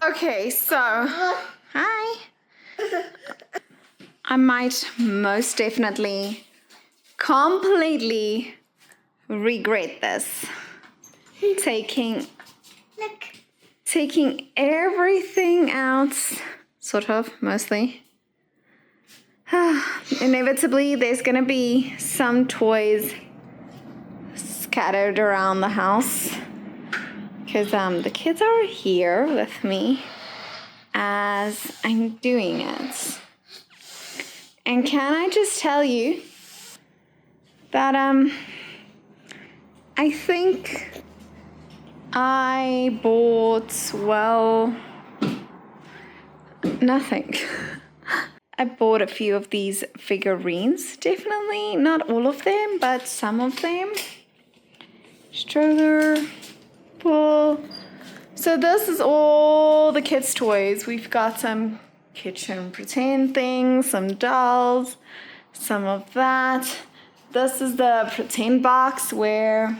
Okay, so, hi. I might most definitely completely regret this. Taking everything out, sort of, mostly. Inevitably, there's gonna be some toys scattered around the house because the kids are here with me as I'm doing it. And can I just tell you that I think I bought, well, nothing. I bought a few of these figurines, definitely not all of them, but some of them. Stroller, pool. So this is all the kids' toys. We've got some kitchen pretend things, some dolls, some of that. This is the pretend box where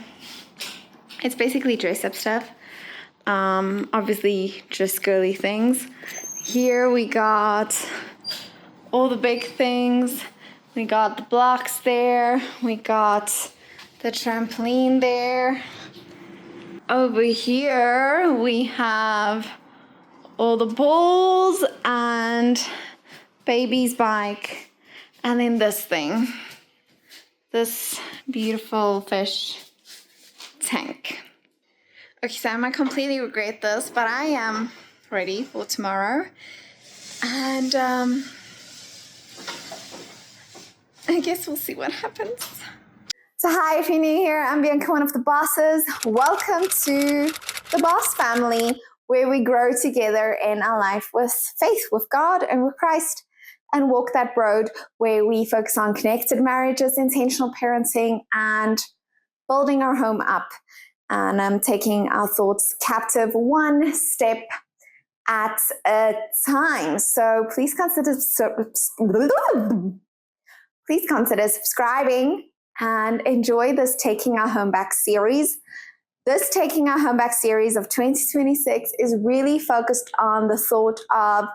it's basically dress-up stuff. Obviously just girly things. Here we got all the big things. We got the blocks there. We got the trampoline there. Over here we have all the balls and baby's bike. And then this thing. This beautiful fish tank. Okay, so I might completely regret this, but I am ready for tomorrow. And I guess we'll see what happens. So hi, if you're new here, I'm Bianca, one of the bosses. Welcome to the Boss Family, where we grow together in our life with faith, with God and with Christ, and walk that road where we focus on connected marriages, intentional parenting, and building our home up. And I'm taking our thoughts captive one step at a time. So please consider subscribing and enjoy this Taking Our Home Back series. This Taking Our Home Back series of 2026 is really focused on the thought of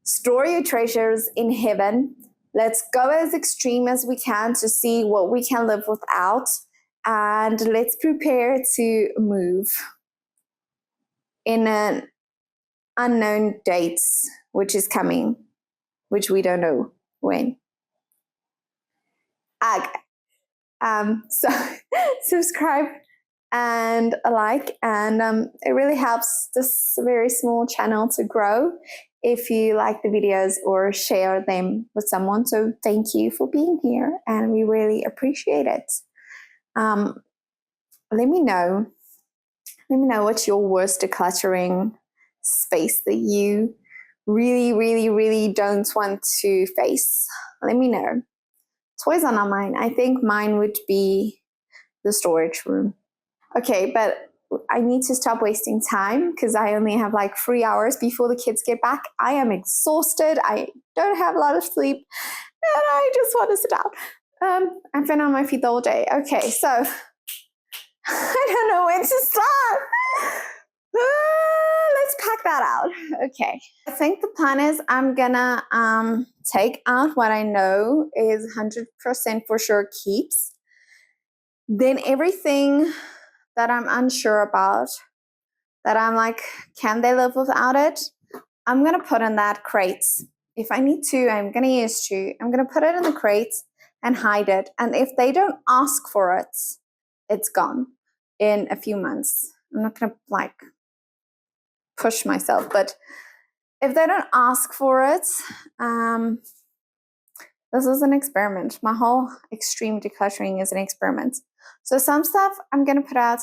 store your treasures in heaven. Let's go as extreme as we can to see what we can live without, and let's prepare to move in an unknown date, which is coming, which we don't know when. Okay. So subscribe and like, and it really helps this very small channel to grow if you like the videos or share them with someone. So thank you for being here, and we really appreciate it. Let me know what's your worst decluttering space that you really don't want to face. Let me know. Toys are not mine. I think mine would be the storage room. Okay, but I need to stop wasting time because I only have like 3 hours before the kids get back. I am exhausted. I don't have a lot of sleep, and I just want to sit down. I've been on my feet all day. Okay, so I don't know when to start. Let's pack that out. Okay. I think the plan is I'm gonna take out what I know is 100% for sure keeps. Then everything that I'm unsure about, that I'm like, can they live without it? I'm gonna put in that crate. If I need to, I'm gonna use to. I'm gonna put it in the crate and hide it. And if they don't ask for it, it's gone in a few months. I'm not gonna like push myself, but if they don't ask for it, this is an experiment. My whole extreme decluttering is an experiment. So some stuff I'm gonna put out.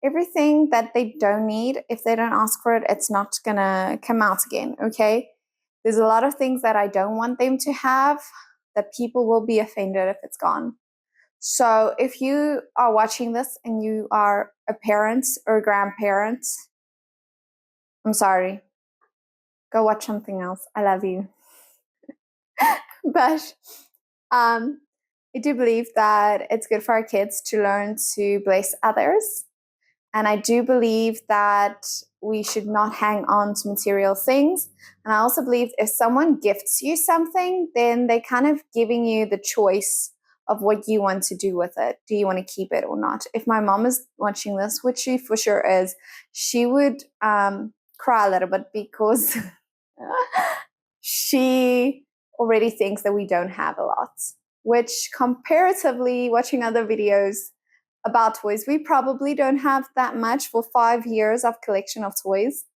Everything that they don't need, if they don't ask for it, it's not gonna come out again, okay? There's a lot of things that I don't want them to have that people will be offended if it's gone. So if you are watching this and you are a parent or a grandparent, I'm sorry. Go watch something else. I love you. But I do believe that it's good for our kids to learn to bless others And I do believe that we should not hang on to material things. And I also believe if someone gifts you something, then they're kind of giving you the choice of what you want to do with it. Do you want to keep it or not? If my mom is watching this, which she for sure is, she would cry a little bit because she already thinks that we don't have a lot, which comparatively, watching other videos about toys, we probably don't have that much for 5 years of collection of toys.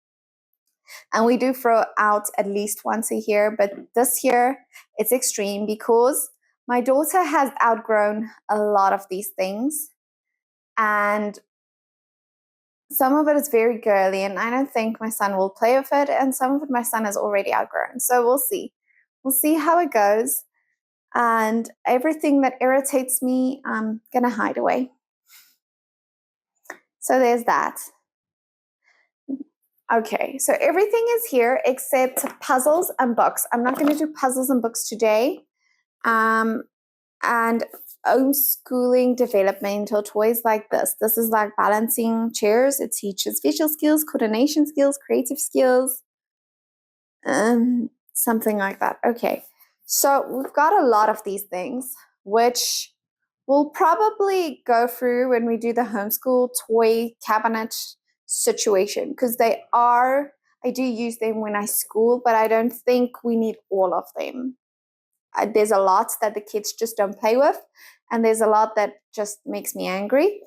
And we do throw out at least once a year, but this year it's extreme because my daughter has outgrown a lot of these things, and some of it is very girly, and I don't think my son will play with it, and some of it my son has already outgrown. So we'll see. We'll see how it goes. And everything that irritates me, I'm going to hide away. So there's that. Okay, so everything is here except puzzles and books. I'm not going to do puzzles and books today. And homeschooling developmental toys like this. This is like balancing chairs. It teaches visual skills, coordination skills, creative skills, something like that. Okay, so we've got a lot of these things, which we'll probably go through when we do the homeschool toy cabinet situation, because I do use them when I school, but I don't think we need all of them. There's a lot that the kids just don't play with, and there's a lot that just makes me angry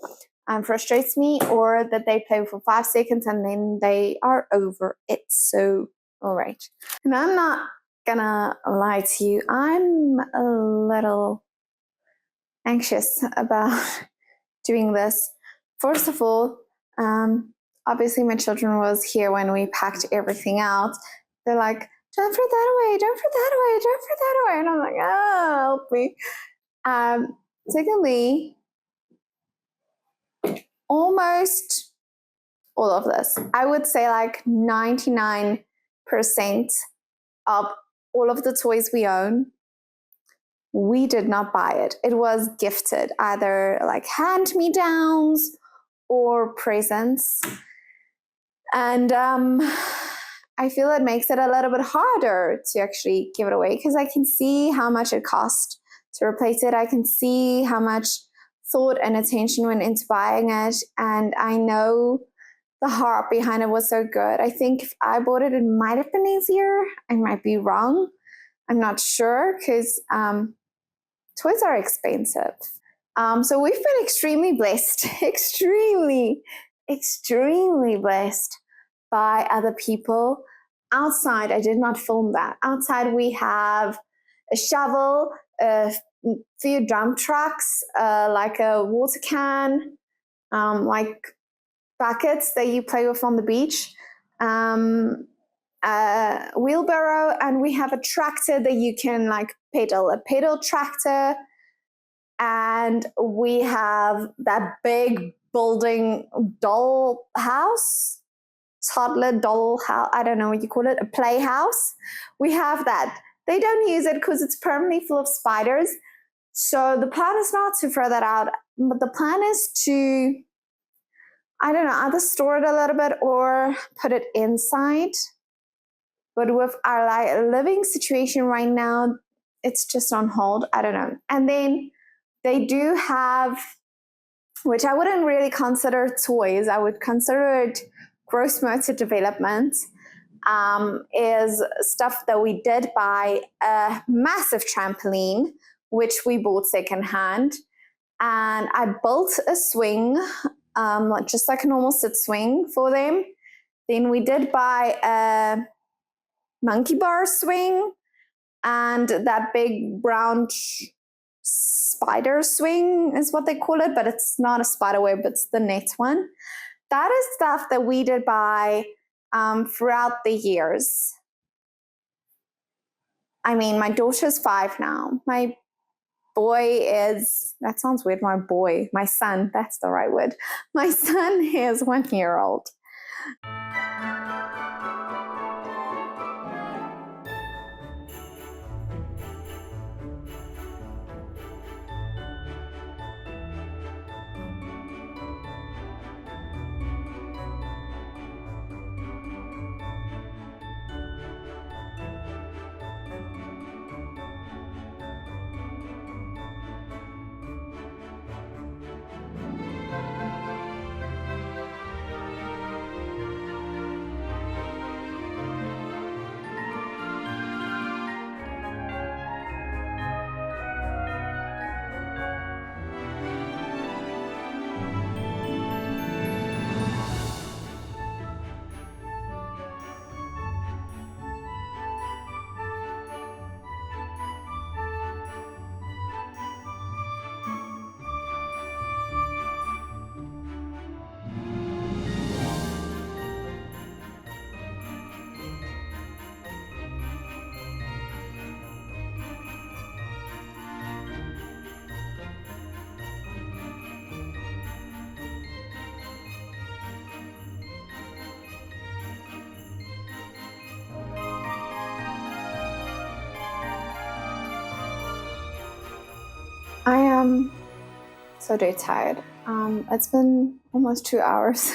and frustrates me, or that they play for 5 seconds and then they are over it. So, all right. And I'm not gonna lie to you, I'm a little anxious about doing this. First of all, obviously my children was here when we packed everything out. They're like, don't throw that away, don't throw that away, don't throw that away. And I'm like, oh, help me. Secondly, almost all of this, I would say like 99% of all of the toys we own, we did not buy it. It was gifted, either like hand-me-downs or presents. And I feel it makes it a little bit harder to actually give it away, because I can see how much it cost to replace it. I can see how much thought and attention went into buying it, and I know the heart behind it was so good. I think if I bought it, it might have been easier. I might be wrong. I'm not sure, because toys are expensive. So we've been extremely blessed, extremely blessed by other people. Outside, I did not film that. Outside, we have a shovel, a few dump trucks, like a water can, like buckets that you play with on the beach, a wheelbarrow, and we have a tractor that you can like pedal, a pedal tractor, and we have that big building doll house, toddler doll house, I don't know what you call it, a playhouse. We have that. They don't use it because it's permanently full of spiders. So the plan is not to throw that out, but the plan is to, I don't know, either store it a little bit or put it inside. But with our living situation right now, it's just on hold. I don't know. And then they do have, which I wouldn't really consider toys, I would consider it gross motor development, is stuff that we did buy, a massive trampoline, which we bought secondhand. And I built a swing, just like a normal sit swing for them. Then we did buy a monkey bar swing and that big brown spider swing is what they call it, but it's not a spider web, it's the net one. That is stuff that we did buy throughout the years. I mean, my daughter's 5 now. My boy is, that sounds weird, my son, that's the right word. My son is 1 year old. I am so dead tired. It's been almost 2 hours.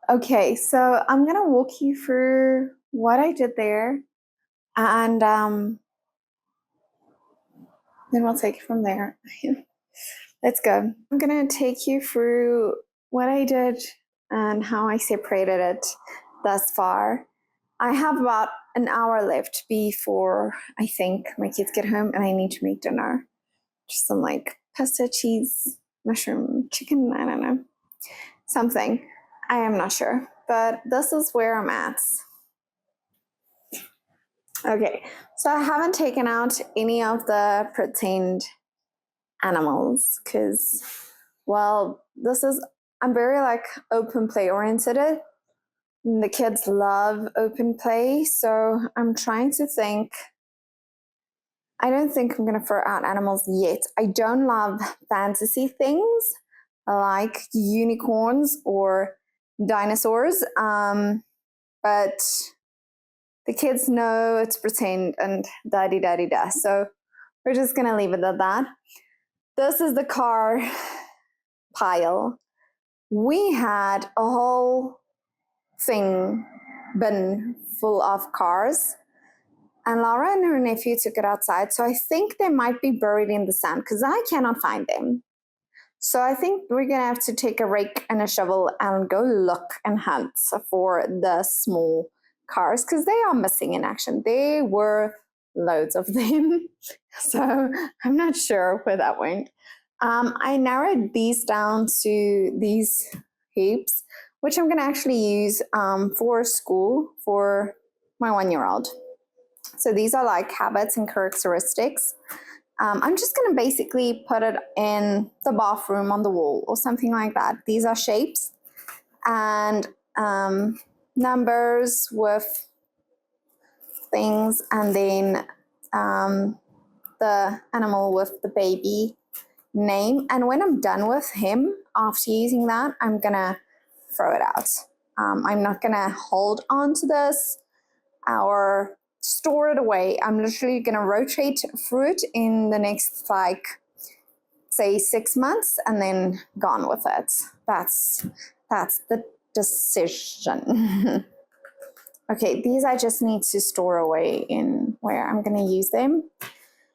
Okay, so I'm gonna walk you through what I did there, and then we'll take it from there. Let's go. I'm gonna take you through what I did and how I separated it thus far. I have about an hour left before I think my kids get home and I need to make dinner. Just some like pasta, cheese, mushroom, chicken, I don't know. Something. I am not sure. But this is where I'm at. Okay, so I haven't taken out any of the pretend animals because, well, I'm very like open play oriented. The kids love open play, so I'm trying to think. I don't think I'm going to throw out animals yet. I don't love fantasy things like unicorns or dinosaurs, but the kids know it's pretend and da-di-da-di-da. So we're just going to leave it at that. This is the car pile. We had a whole bin full of cars. And Laura and her nephew took it outside. So I think they might be buried in the sand because I cannot find them. So I think we're going to have to take a rake and a shovel and go look and hunt for the small cars because they are missing in action. There were loads of them. So I'm not sure where that went. I narrowed these down to these heaps, which I'm going to actually use for school for my 1-year-old. So these are like habits and characteristics. I'm just going to basically put it in the bathroom on the wall or something like that. These are shapes and numbers with things, and then the animal with the baby name. And when I'm done with him, after using that, I'm going to throw it out. I'm not going to hold on to this or store it away. I'm literally going to rotate through it in the next, like, say 6 months and then gone with it. That's the decision. Okay, these I just need to store away in where I'm going to use them.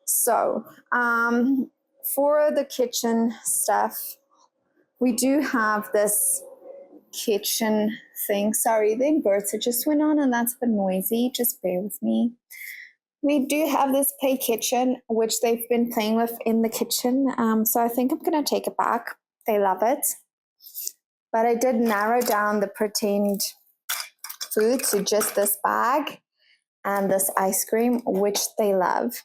So for the kitchen stuff, we do have this kitchen thing. Sorry, the inverter just went on and that's a bit noisy. Just bear with me. We do have this play kitchen, which they've been playing with in the kitchen. So I think I'm going to take it back. They love it. But I did narrow down the pretend food to just this bag and this ice cream, which they love.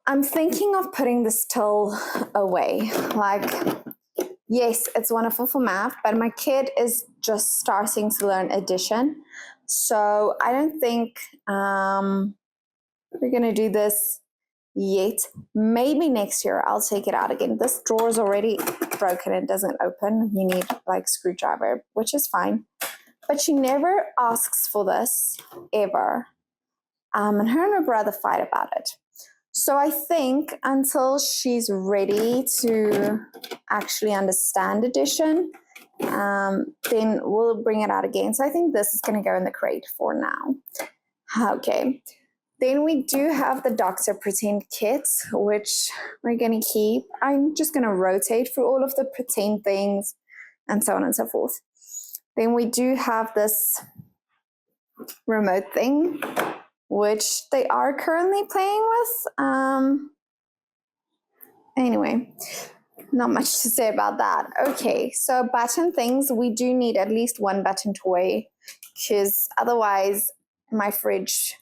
I'm thinking of putting this till away. Like, yes, it's wonderful for math, but my kid is just starting to learn addition. So I don't think we're going to do this yet. Maybe next year I'll take it out again. This drawer is already broken. It doesn't open. You need like screwdriver, which is fine. But she never asks for this ever. And her and her brother fight about it. So I think until she's ready to actually understand addition, then we'll bring it out again. So I think this is going to go in the crate for now. Okay. Then we do have the Dr. Pretend kits, which we're going to keep. I'm just going to rotate through all of the pretend things and so on and so forth. Then we do have this remote thing, which they are currently playing with. Anyway, not much to say about that. Okay, so button things, we do need at least one button toy because otherwise my fridge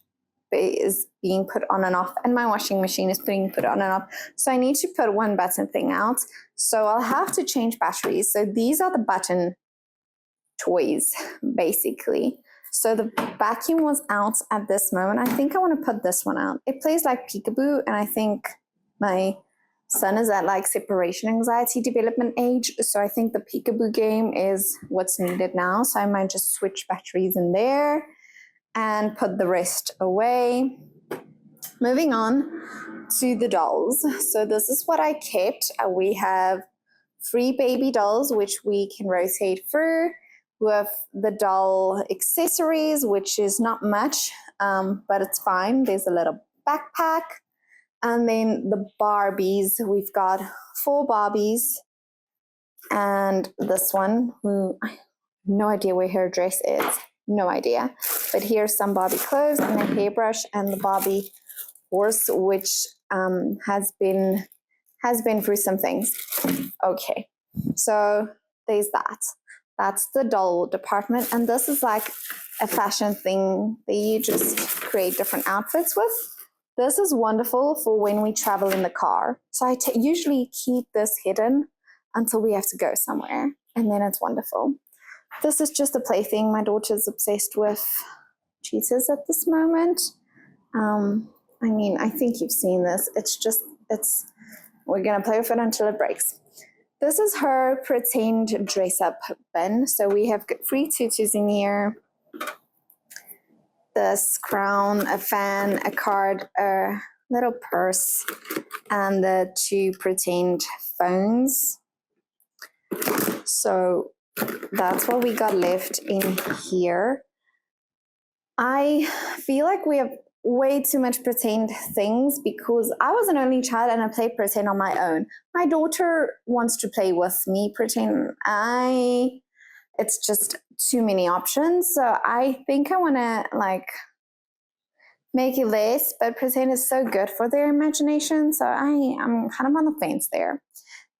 is being put on and off and my washing machine is being put on and off. So I need to put one button thing out. So I'll have to change batteries. So these are the button toys, basically. So the vacuum was out at this moment. I think I want to put this one out. It plays like peekaboo, and I think my son is at like separation anxiety development age. So I think the peekaboo game is what's needed now. So I might just switch batteries in there and put the rest away. Moving on, to the dolls. So this is what I kept. We have 3 baby dolls, which we can rotate through. We have the doll accessories, which is not much, but it's fine. There's a little backpack. And then the Barbies, we've got 4 Barbies. And this one, who I have no idea where her dress is. No idea. But here's some Barbie clothes and a hairbrush and the Barbie horse, which has been through some things. Okay, so there's that. That's the doll department. And this is like a fashion thing that you just create different outfits with. This is wonderful for when we travel in the car. So I usually keep this hidden until we have to go somewhere. And then it's wonderful. This is just a plaything. My daughter's obsessed with cheetahs at this moment. I mean, I think you've seen this. We're going to play with it until it breaks. This is her pretend dress-up bin. So we have 3 tutus in here. This crown, a fan, a card, a little purse, and the 2 pretend phones. So that's what we got left in here. I feel like we have way too much pretend things because I was an only child and I played pretend on my own. My daughter wants to play with me pretend. It's just too many options. So I think I want to make it less, but pretend is so good for their imagination. So I'm kind of on the fence there.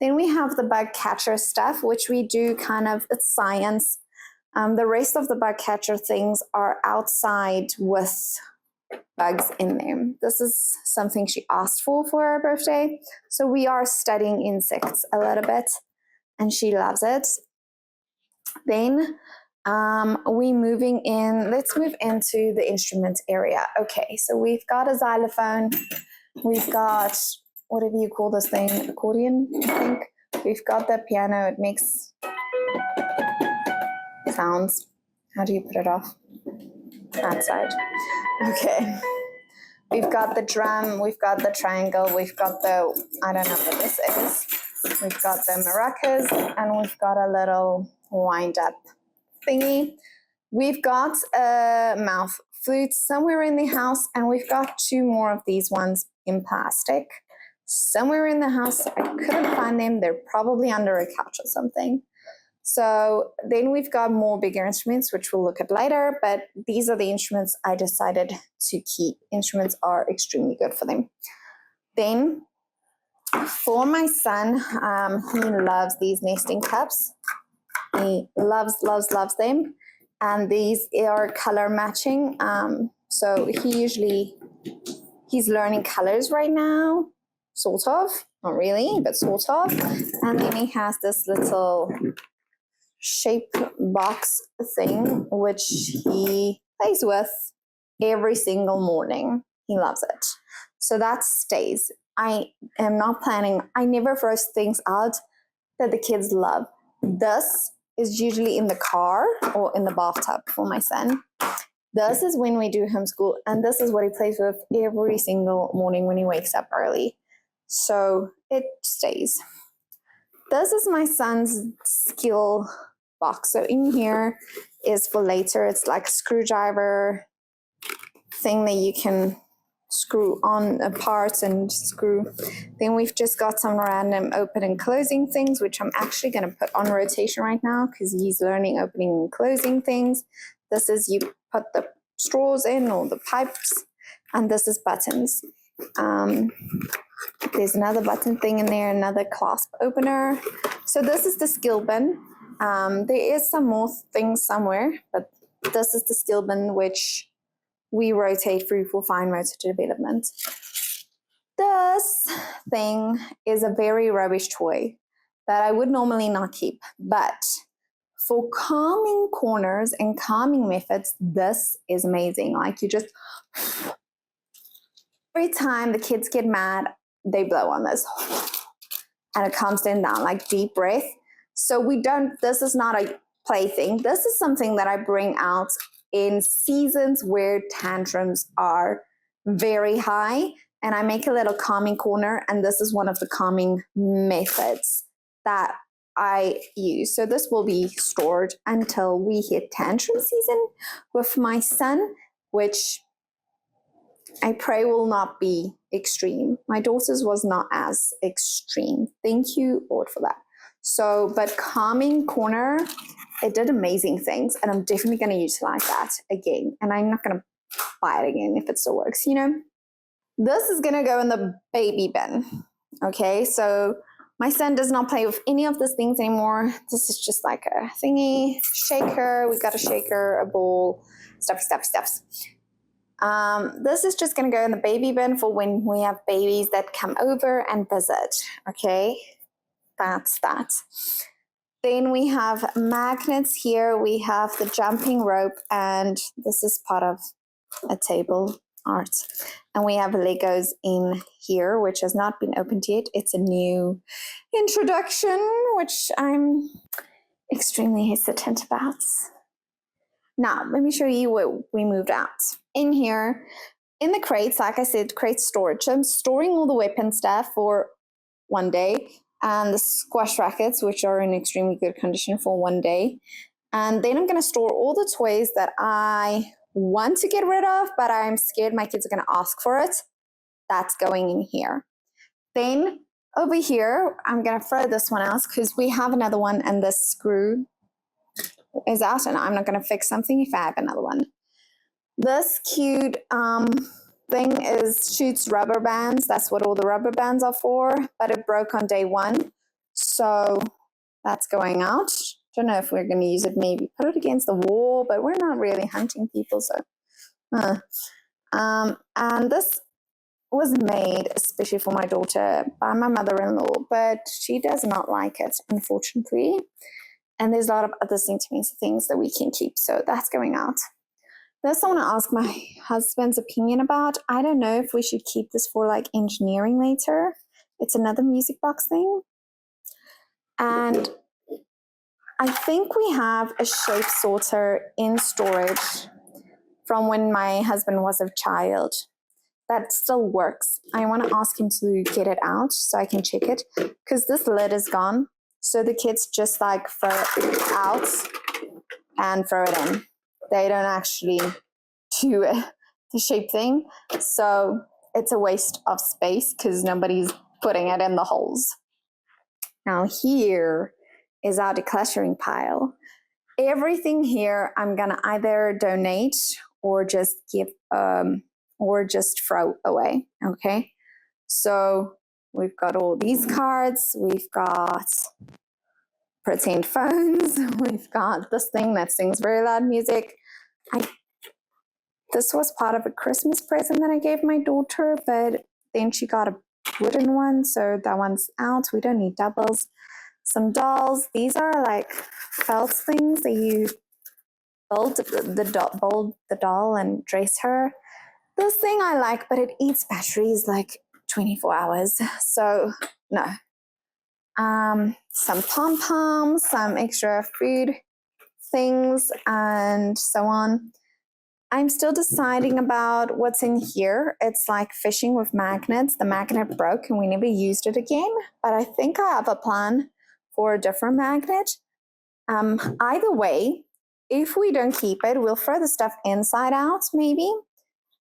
Then we have the bug catcher stuff, which we do it's science. The rest of the bug catcher things are outside with bugs in them. This is something she asked for her birthday. So we are studying insects a little bit and she loves it. Then we moving in, let's move into the instrument area. Okay, so we've got a xylophone. We've got, whatever you call this thing, accordion, I think. We've got the piano. It makes sounds. How do you put it off? That side. Okay. We've got the drum. We've got the triangle. We've got the, I don't know what this is. We've got the maracas, and we've got a little wind-up thingy. We've got a mouth flute somewhere in the house, and we've got 2 more of these ones in plastic. Somewhere in the house, I couldn't find them. They're probably under a couch or something. So then we've got more bigger instruments, which we'll look at later, but these are the instruments I decided to keep. Instruments are extremely good for them. Then for my son, he loves these nesting cups. He loves them. And these are color matching. So he's learning colors right now, sort of, not really, but sort of. And then he has this little shape box thing, which he plays with every single morning. He loves it. So that stays. I am not planning, I never throw things out that the kids love. This is usually in the car or in the bathtub for my son. This is when we do homeschool, and this is what he plays with every single morning when he wakes up early. So it stays. This is my son's skill box. So in here is for later. It's like a screwdriver thing that you can screw on parts and screw. Then we've just got some random open and closing things, which I'm actually going to put on rotation right now because he's learning opening and closing things. This is you put the straws in or the pipes, and this is buttons. There's another button thing in there, another clasp opener. So this is the skill bin. There is some more things somewhere, but this is the skill bin, which we rotate through for fine motor development. This thing is a very rubbish toy that I would normally not keep, but for calming corners and calming methods, this is amazing. Like you just, every time the kids get mad, they blow on this and it calms them down, like deep breath. So this is not a plaything. This is something that I bring out in seasons where tantrums are very high and I make a little calming corner, and this is one of the calming methods that I use. So this will be stored until we hit tantrum season with my son, which I pray will not be extreme. My daughter's was not as extreme. Thank you, Lord, for that. So, but calming corner, it did amazing things, and I'm definitely going to utilize that again. And I'm not going to buy it again if it still works, you know. This is going to go in the baby bin. Okay, so my son does not play with any of these things anymore. This is just like a thingy, shaker. We got a shaker, a bowl, stuffs. This is just going to go in the baby bin for when we have babies that come over and visit. Okay, that's that. Then we have magnets here. We have the jumping rope, and this is part of a table art. And we have Legos in here, which has not been opened yet. It's a new introduction, which I'm extremely hesitant about. Now, let me show you what we moved out. In here, in the crates, like I said, crate storage. I'm storing all the weapon stuff for one day, and the squash rackets, which are in extremely good condition, for one day. And then I'm going to store all the toys that I want to get rid of, but I'm scared my kids are going to ask for it. That's going in here. Then over here, I'm going to throw this one out because we have another one, and this screw is out, and I'm not going to fix something if I have another one. This cute thing shoots rubber bands. That's what all the rubber bands are for, but it broke on day one, so that's going out. Don't know if we're going to use it, maybe put it against the wall, but we're not really hunting people, so and this was made especially for my daughter by my mother-in-law, but she does not like it, unfortunately. And there's a lot of other sentimental things that we can keep, so that's going out. This I want to ask my husband's opinion about. I don't know if we should keep this for like engineering later. It's another music box thing. And I think we have a shape sorter in storage from when my husband was a child that still works. I want to ask him to get it out so I can check it, because this lid is gone. So the kids just like throw it out and throw it in. They don't actually do the shape thing. So it's a waste of space because nobody's putting it in the holes. Now here is our decluttering pile. Everything here I'm going to either donate or just give or just throw away. Okay. So we've got all these cards. We've got pretend phones. We've got this thing that sings very loud music. This was part of a Christmas present that I gave my daughter, but then she got a wooden one, so that one's out. We don't need doubles. Some dolls. These are like felt things that you build the doll and dress her. This thing I like, but it eats batteries like 24 hours, so no. Some pom-poms, some extra food things, and so on. I'm still deciding about what's in here. It's like fishing with magnets. The magnet broke and we never used it again, but I think I have a plan for a different magnet. Either way, if we don't keep it, we'll throw the stuff inside out maybe.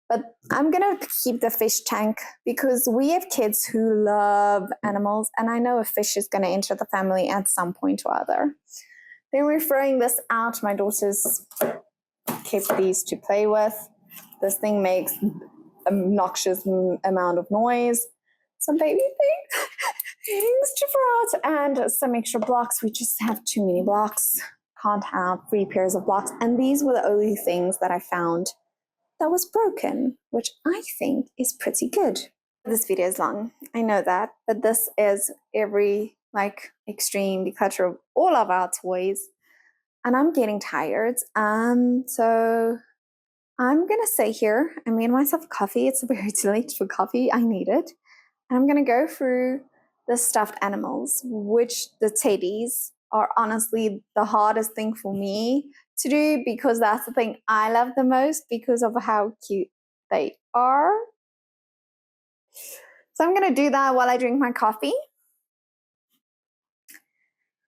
But I'm going to keep the fish tank because we have kids who love animals, and I know a fish is going to enter the family at some point or other. Then we're throwing this out. My daughter's kids these to play with. This thing makes an obnoxious amount of noise. Some baby things to throw out, and some extra blocks. We just have too many blocks. Can't have 3 pairs of blocks. And these were the only things that I found that was broken, which I think is pretty good. This video is long, I know that, but this is every like extreme declutter of all of our toys, and I'm getting tired. So I'm gonna stay here and made myself coffee. It's very late for coffee. I need it. And I'm gonna go through the stuffed animals, which the teddies are honestly the hardest thing for me to do, because that's the thing I love the most because of how cute they are. So I'm going to do that while I drink my coffee.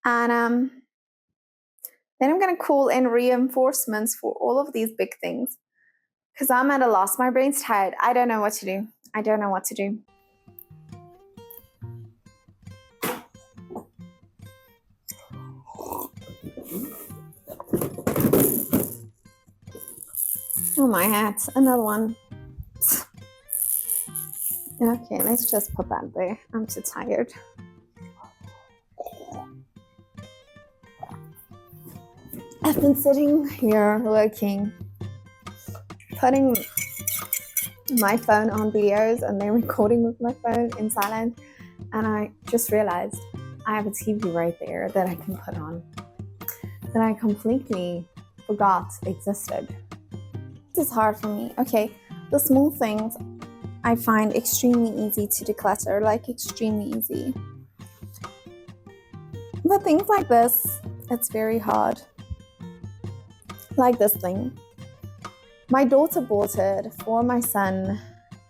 And then I'm going to call in reinforcements for all of these big things. Because I'm at a loss. My brain's tired. I don't know what to do. I don't know what to do. Oh, my hat. Another one. Okay, let's just put that there. I'm too tired. I've been sitting here working, putting my phone on videos and then recording with my phone in silence, and I just realized I have a TV right there that I can put on that I completely forgot existed. This is hard for me. Okay, the small things I find extremely easy to declutter, like extremely easy. But things like this, it's very hard. Like this thing. My daughter bought it for my son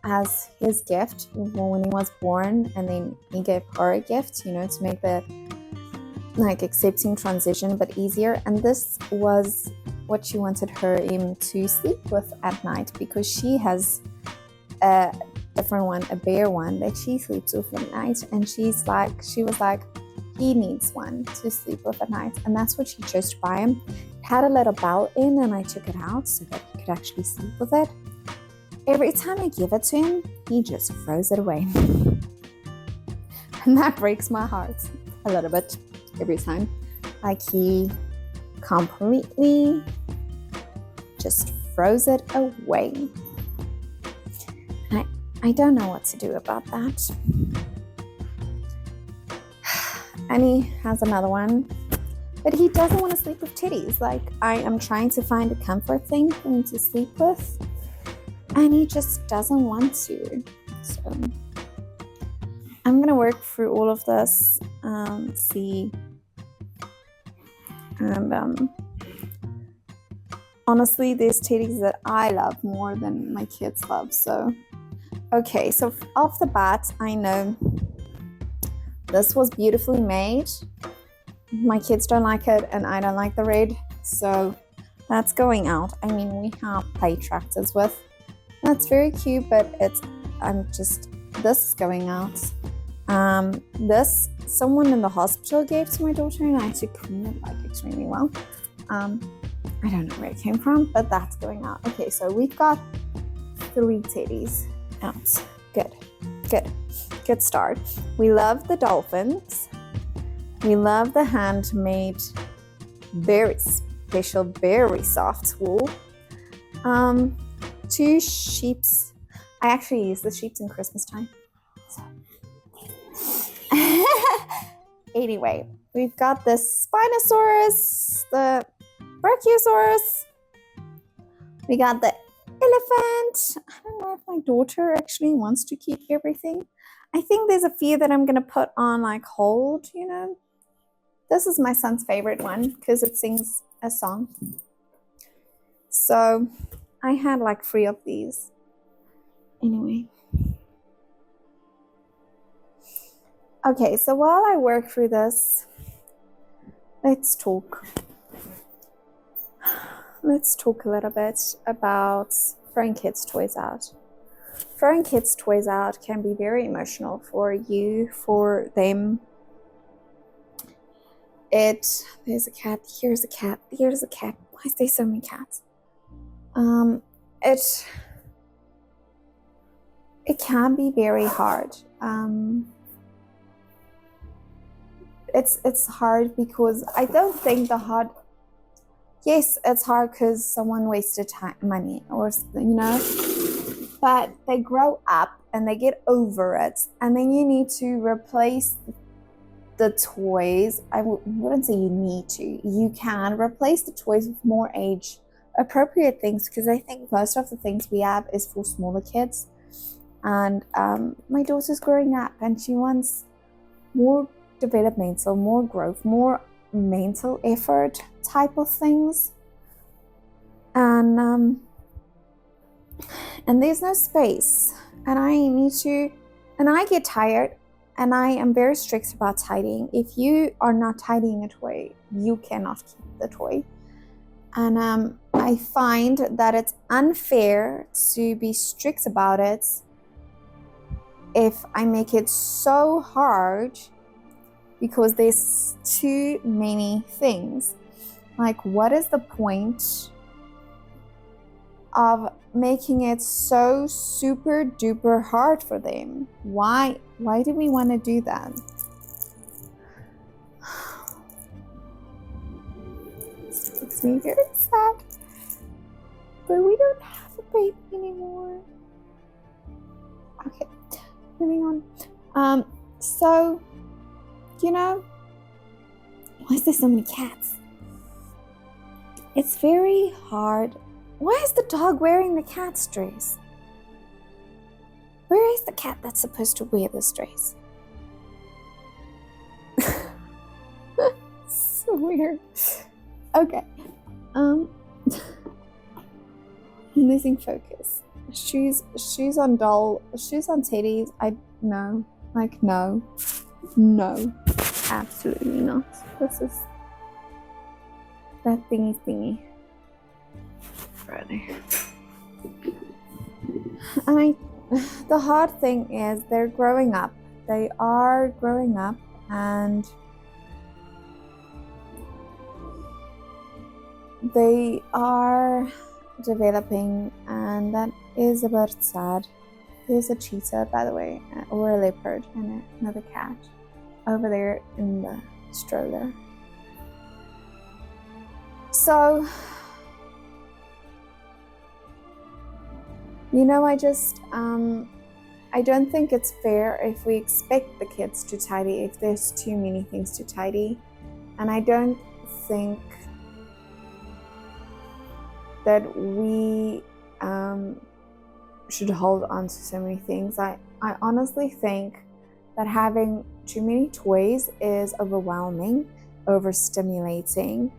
as his gift when he was born, and then he gave her a gift, to make the accepting transition a bit easier. And this was what she wanted him to sleep with at night, because she has a different one, a bare one that she sleeps with at night, and she was like, he needs one to sleep with at night, and that's what she chose to buy him. It had a little belt in, and I took it out so that he could actually sleep with it. Every time I give it to him, he just throws it away. And that breaks my heart a little bit every time. Like, he completely just throws it away. I don't know what to do about that. And he has another one, but he doesn't want to sleep with teddies. Like, I am trying to find a comfort thing for him to sleep with, and he just doesn't want to. So I'm going to work through all of this, see. And honestly, there's teddies that I love more than my kids love. So, okay, so off the bat, I know this was beautifully made. My kids don't like it, and I don't like the red, so that's going out. I mean, we have play tractors with. That's very cute, but this is going out. This someone in the hospital gave to my daughter, and I had to clean it extremely well. I don't know where it came from, but that's going out. Okay, so we've got 3 teddies out. Good start. We love the dolphins. We love the handmade, very special, very soft wool. 2 sheeps. I actually use the sheeps in Christmas time. So. Anyway, we've got the Spinosaurus, the Brachiosaurus. We got the elephant. I don't know if my daughter actually wants to keep everything. I think there's a few that I'm going to put on hold, This is my son's favorite one because it sings a song. So I had 3 of these. Anyway. Okay, so while I work through this, let's talk. Let's talk a little bit about throwing kids' toys out. Throwing kids' toys out can be very emotional for you, for them. There's a cat, here's a cat, here's a cat. Why is there so many cats? It can be very hard. It's hard because I don't think yes, it's hard because someone wasted time, money, or but they grow up and they get over it, and then you need to replace the toys. I wouldn't say you need to. You can replace the toys with more age appropriate things, because I think most of the things we have is for smaller kids. And my daughter's growing up and she wants more developmental, more growth, more mental effort type of things. And there's no space, and I need to And I get tired, and I am very strict about tidying. If you are not tidying a toy, you cannot keep the toy. And I find that it's unfair to be strict about it if I make it so hard because there's too many things. Like, what is the point of making it so super duper hard for them? Why do we want to do that? It makes me very sad. But we don't have a baby anymore. Okay, moving on. So, why is there so many cats? It's very hard. Why is the dog wearing the cat's dress? Where is the cat that's supposed to wear this dress? So weird. Okay. Losing focus. Shoes on teddies. No, absolutely not. This is that thingy. Right there. And the hard thing is they're growing up. They are growing up, and they are developing, and that is a bit sad. There's a cheetah, by the way, or a leopard, and another cat over there in the stroller. So, I don't think it's fair if we expect the kids to tidy if there's too many things to tidy. And I don't think that we should hold on to so many things. I honestly think that having too many toys is overwhelming, overstimulating,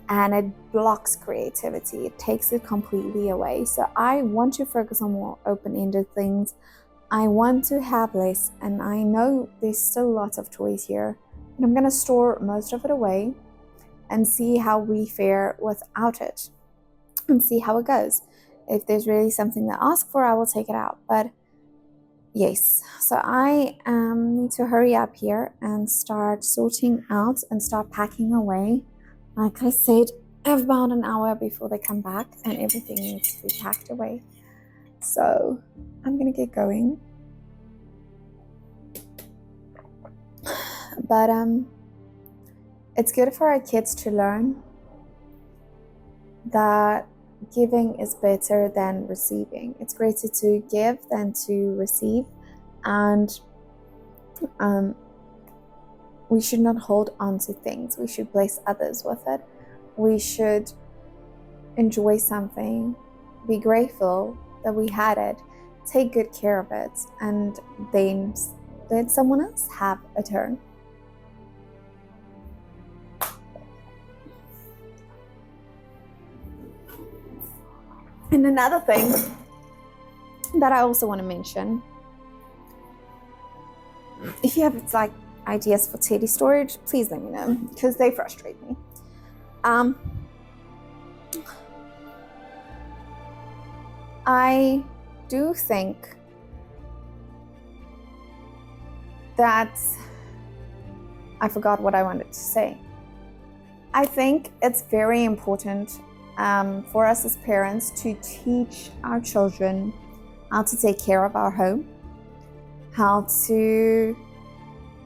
and it blocks creativity. It takes it completely away. So I want to focus on more open-ended things. I want to have less, and I know there's still lots of toys here, and I'm gonna store most of it away and see how we fare without it and see how it goes. If there's really something to ask for, I will take it out. But yes, so I need to hurry up here and start sorting out and start packing away. Like I said, I have about an hour before they come back, and everything needs to be packed away. So I'm gonna get going. But it's good for our kids to learn that giving is better than receiving. It's greater to give than to receive, and we should not hold on to things. We should bless others with it. We should enjoy something, be grateful that we had it, take good care of it, and then let someone else have a turn. And another thing that I also want to mention, if you have ideas for teddy storage, please let me know, because they frustrate me. I do think that I forgot what I wanted to say. I think it's very important for us as parents to teach our children how to take care of our home, how to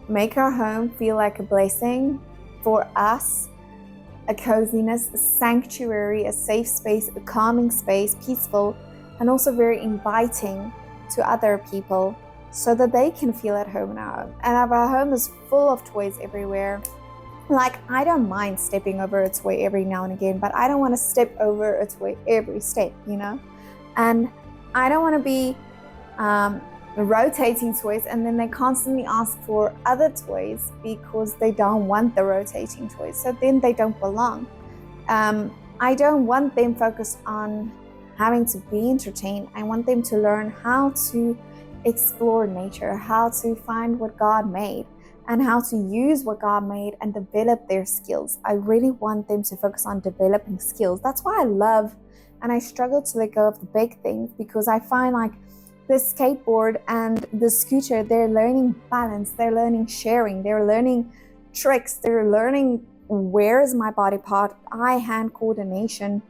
make our home feel like a blessing for us, a coziness, a sanctuary, a safe space, a calming space, peaceful, and also very inviting to other people so that they can feel at home in our home. And if our home is full of toys everywhere, I don't mind stepping over a toy every now and again, but I don't want to step over a toy every step, And I don't want to be rotating toys and then they constantly ask for other toys because they don't want the rotating toys. So then they don't belong. I don't want them focused on having to be entertained. I want them to learn how to explore nature, how to find what God made, and how to use what God made and develop their skills. I really want them to focus on developing skills. That's why I love and I struggle to let go of the big things, because I find like the skateboard and the scooter, they're learning balance, they're learning sharing, they're learning tricks, they're learning where is my body part, eye-hand coordination.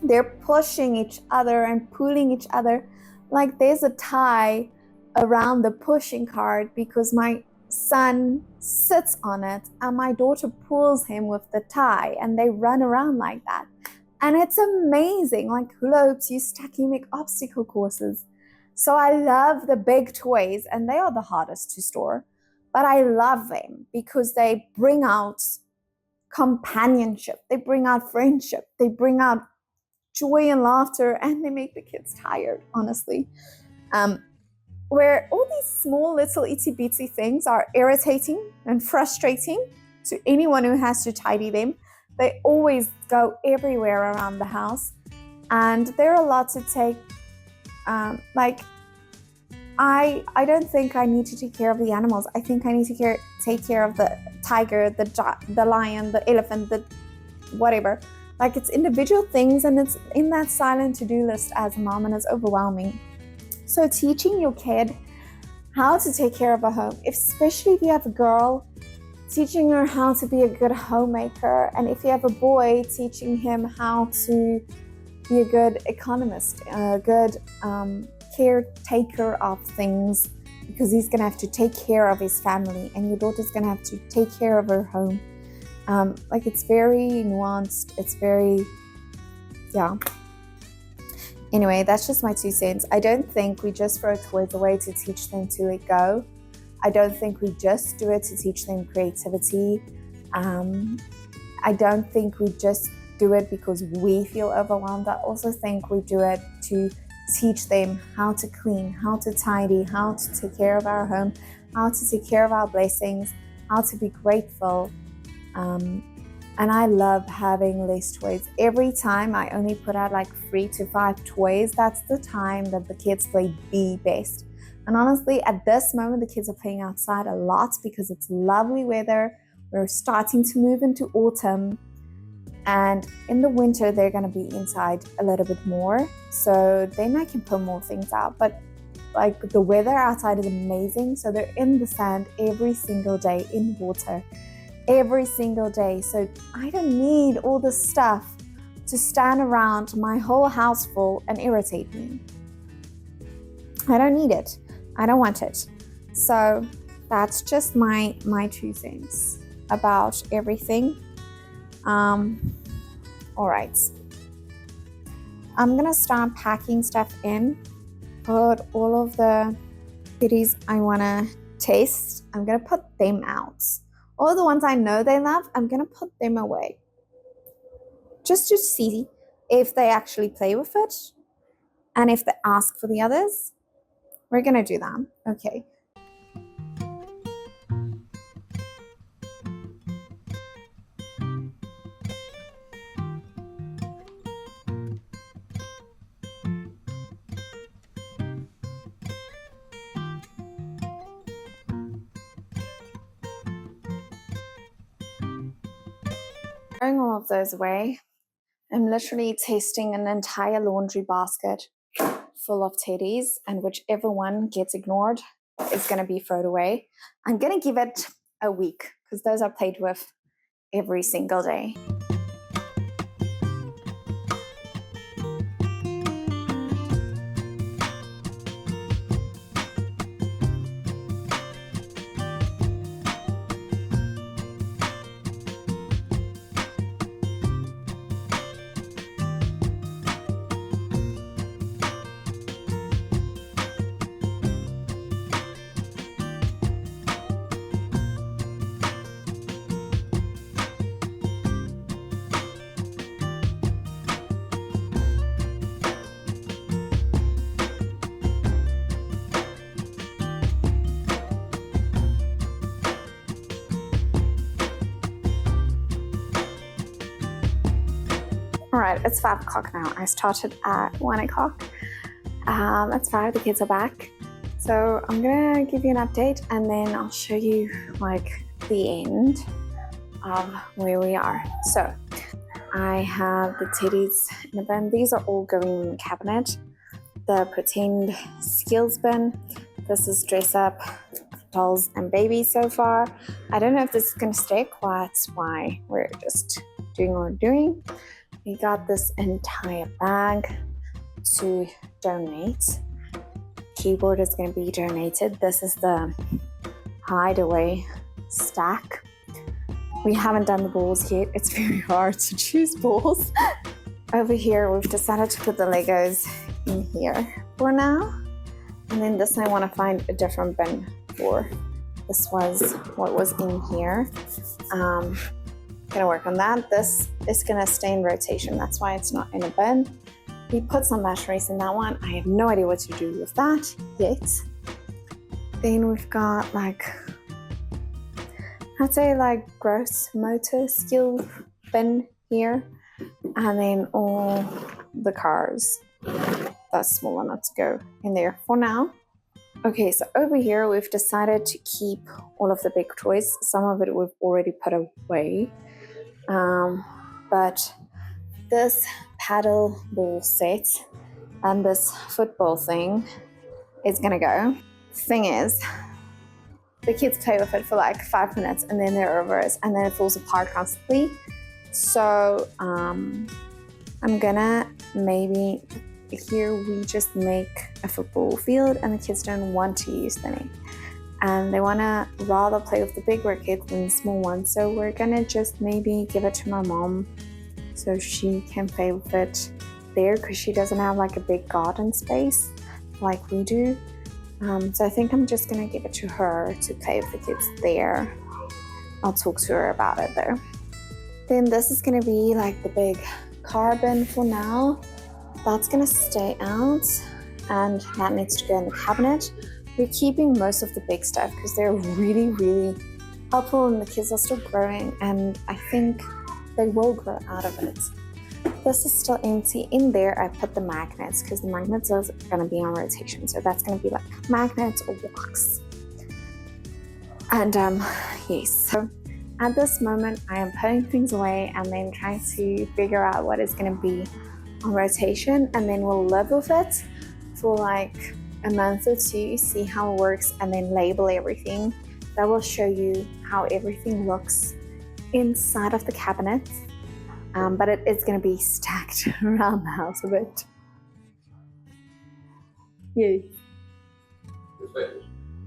They're pushing each other and pulling each other. Like there's a tie around the pushing cart because my son sits on it and my daughter pulls him with the tie, and they run around like that. And it's amazing. Like hula hoops, you stack, you make obstacle courses. So I love the big toys, and they are the hardest to store, but I love them because they bring out companionship, they bring out friendship, they bring out joy and laughter, and they make the kids tired, honestly. Where all these small little itsy bitsy things are irritating and frustrating to anyone who has to tidy them, they always go everywhere around the house, and they're a lot to take. I don't think I need to take care of the animals. I think I need to take care of the tiger, the lion, the elephant, the whatever. Like it's individual things, and it's in that silent to-do list as a mom, and it's overwhelming. So teaching your kid how to take care of a home, especially if you have a girl, teaching her how to be a good homemaker, and if you have a boy, teaching him how to be a good economist, a good caretaker of things, because he's going to have to take care of his family, and your daughter's going to have to take care of her home. Like it's very nuanced. It's very, yeah. Anyway, that's just my 2 cents. I don't think we just throw toys away to teach them to let go. I don't think we just do it to teach them creativity. I don't think we just do it because we feel overwhelmed. I also think we do it to teach them how to clean, how to tidy, how to take care of our home, how to take care of our blessings, how to be grateful. And I love having less toys. Every time I only put out like 3 to 5 toys, that's the time that the kids play the best. And honestly, at this moment, the kids are playing outside a lot because it's lovely weather. We're starting to move into autumn. And in the winter, they're going to be inside a little bit more. So then I can put more things out. But like the weather outside is amazing. So they're in the sand every single day, in water, every single day. So I don't need all this stuff to stand around my whole house full and irritate me. I don't need it. I don't want it. So that's just my 2 cents about everything. All right. I'm gonna start packing stuff in. Put all of the goodies I wanna taste, I'm gonna put them out. All the ones I know they love, I'm gonna put them away. Just to see if they actually play with it and if they ask for the others. We're gonna do that. Okay. Throwing all of those away. I'm literally tasting an entire laundry basket full of teddies, and whichever one gets ignored is going to be thrown away. I'm going to give it a week because those are played with every single day. All right, it's 5 o'clock now. I started at 1 o'clock. It's 5, the kids are back. So I'm gonna give you an update and then I'll show you like the end of where we are. So I have the teddies in a bin. These are all going in the cabinet. The pretend skills bin. This is dress up dolls and babies so far. I don't know if this is gonna stay quiet. That's why we're just doing what we're doing. We got this entire bag to donate. Keyboard is going to be donated. This is the hideaway stack. We haven't done the balls yet. It's very hard to choose balls. Over here, we've decided to put the Legos in here for now. And then this I want to find a different bin for. This was what was in here. Gonna work on that. This is gonna stay in rotation. That's why it's not in a bin. We put some batteries in that one. I have no idea what to do with that yet. Then we've got like, I'd say like gross motor skill bin here. And then all the cars. That's small enough to go in there for now. Okay, so over here we've decided to keep all of the big toys. Some of it we've already put away. But this paddle ball set and this football thing is gonna go. Thing is, the kids play with it for like 5 minutes and then they're over it and then it falls apart constantly. So I'm gonna maybe here we just make a football field and the kids don't want to use the net. And they wanna rather play with the big rackets than the small ones. So we're gonna just maybe give it to my mom so she can play with it there because she doesn't have like a big garden space like we do. So I think I'm just gonna give it to her to play with the kids there. I'll talk to her about it though. Then this is gonna be like the big car bin for now. That's gonna stay out and that needs to go in the cabinet. We're keeping most of the big stuff because they're really, really helpful and the kids are still growing and I think they will grow out of it. This is still empty. In there I put the magnets because the magnets are going to be on rotation. So that's going to be like magnets or wax. And yes, so at this moment I am putting things away and then trying to figure out what is going to be on rotation and then we'll live with it for like a month or two, see how it works and then label everything. That will show you how everything looks inside of the cabinet, but it is going to be stacked around the house a bit. Yes.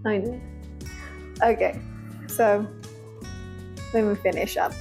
I know. Okay, so let me finish up.